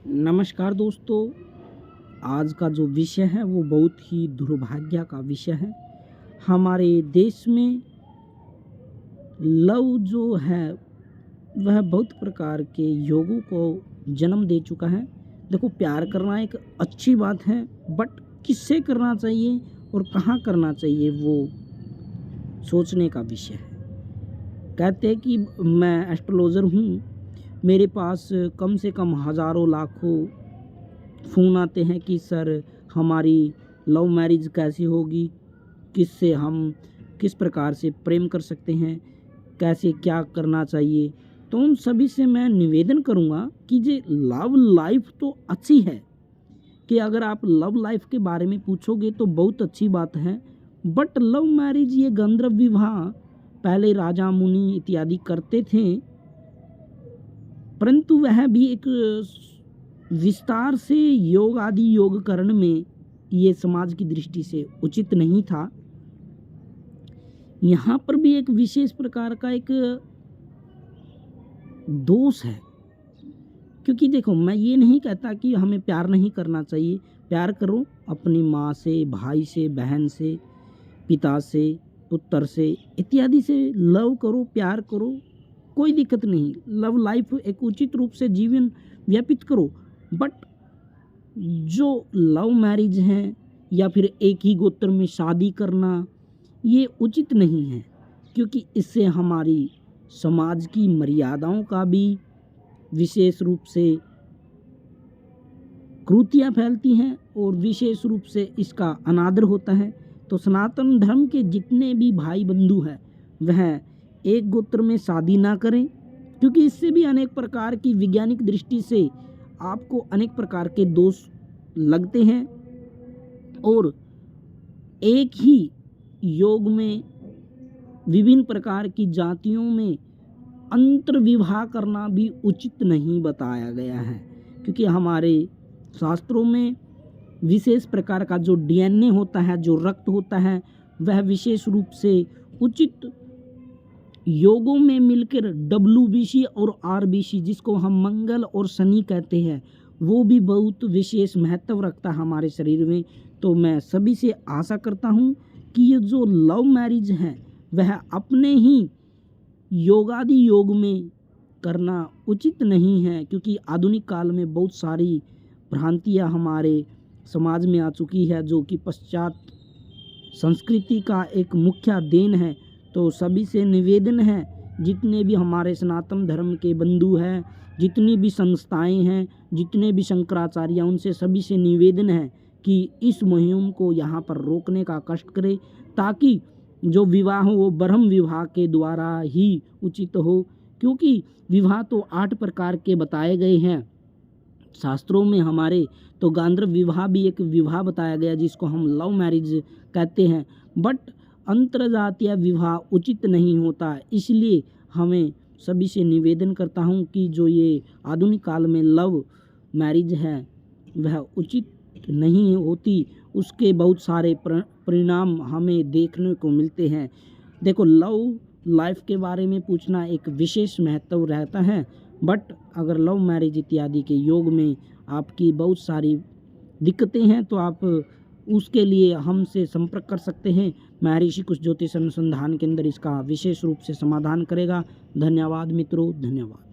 नमस्कार दोस्तों। आज का जो विषय है वो बहुत ही दुर्भाग्य का विषय है। हमारे देश में लव जो है वह बहुत प्रकार के योगों को जन्म दे चुका है। देखो, प्यार करना एक अच्छी बात है, बट किससे करना चाहिए और कहाँ करना चाहिए वो सोचने का विषय है। कहते हैं कि मैं एस्ट्रोलॉजर हूँ, मेरे पास कम से कम हज़ारों लाखों फ़ोन आते हैं कि सर हमारी लव मैरिज कैसी होगी, किससे हम किस प्रकार से प्रेम कर सकते हैं, कैसे क्या करना चाहिए। तो उन सभी से मैं निवेदन करूँगा कि जे लव लाइफ तो अच्छी है, कि अगर आप लव लाइफ के बारे में पूछोगे तो बहुत अच्छी बात है, बट लव मैरिज ये गंधर्व विवाह पहले राजा मुनि इत्यादि करते थे, परंतु वह भी एक विस्तार से योग आदि योगकरण में ये समाज की दृष्टि से उचित नहीं था। यहाँ पर भी एक विशेष प्रकार का एक दोष है, क्योंकि देखो, मैं ये नहीं कहता कि हमें प्यार नहीं करना चाहिए। प्यार करो अपनी माँ से, भाई से, बहन से, पिता से, पुत्र से इत्यादि से लव करो, प्यार करो, कोई दिक्कत नहीं। लव लाइफ एक उचित रूप से जीवन व्यतीत करो, बट जो लव मैरिज है या फिर एक ही गोत्र में शादी करना, ये उचित नहीं है, क्योंकि इससे हमारी समाज की मर्यादाओं का भी विशेष रूप से कुरीतियाँ फैलती हैं और विशेष रूप से इसका अनादर होता है। तो सनातन धर्म के जितने भी भाई बंधु हैं वह एक गोत्र में शादी ना करें, क्योंकि इससे भी अनेक प्रकार की वैज्ञानिक दृष्टि से आपको अनेक प्रकार के दोष लगते हैं। और एक ही योग में विभिन्न प्रकार की जातियों में अंतर विवाह करना भी उचित नहीं बताया गया है, क्योंकि हमारे शास्त्रों में विशेष प्रकार का जो डीएनए होता है, जो रक्त होता है, वह विशेष रूप से उचित योगों में मिलकर WBC और RBC, जिसको हम मंगल और शनि कहते हैं, वो भी बहुत विशेष महत्व रखता है हमारे शरीर में। तो मैं सभी से आशा करता हूँ कि ये जो लव मैरिज है वह अपने ही योगादि योग में करना उचित नहीं है, क्योंकि आधुनिक काल में बहुत सारी भ्रांतियाँ हमारे समाज में आ चुकी है, जो कि पश्चात संस्कृति का एक मुख्य देन है। तो सभी से निवेदन है, जितने भी हमारे सनातन धर्म के बंधु हैं, जितनी भी संस्थाएं हैं, जितने भी शंकराचार्य, उनसे सभी से निवेदन है कि इस मुहिम को यहाँ पर रोकने का कष्ट करें, ताकि जो विवाह हो वो ब्रह्म विवाह के द्वारा ही उचित हो। क्योंकि विवाह तो 8 प्रकार के बताए गए हैं शास्त्रों में हमारे। तो गांधर्व विवाह भी एक विवाह बताया गया जिसको हम लव मैरिज कहते हैं, बट अंतरजातीय विवाह उचित नहीं होता। इसलिए हमें सभी से निवेदन करता हूं कि जो ये आधुनिक काल में लव मैरिज है वह उचित नहीं होती, उसके बहुत सारे परिणाम हमें देखने को मिलते हैं। देखो, लव लाइफ के बारे में पूछना एक विशेष महत्व रहता है, बट अगर लव मैरिज इत्यादि के योग में आपकी बहुत सारी दिक्कतें हैं तो आप उसके लिए हमसे संपर्क कर सकते हैं। महर्षि कुश ज्योतिष अनुसंधान केंद्र इसका विशेष रूप से समाधान करेगा। धन्यवाद मित्रों, धन्यवाद।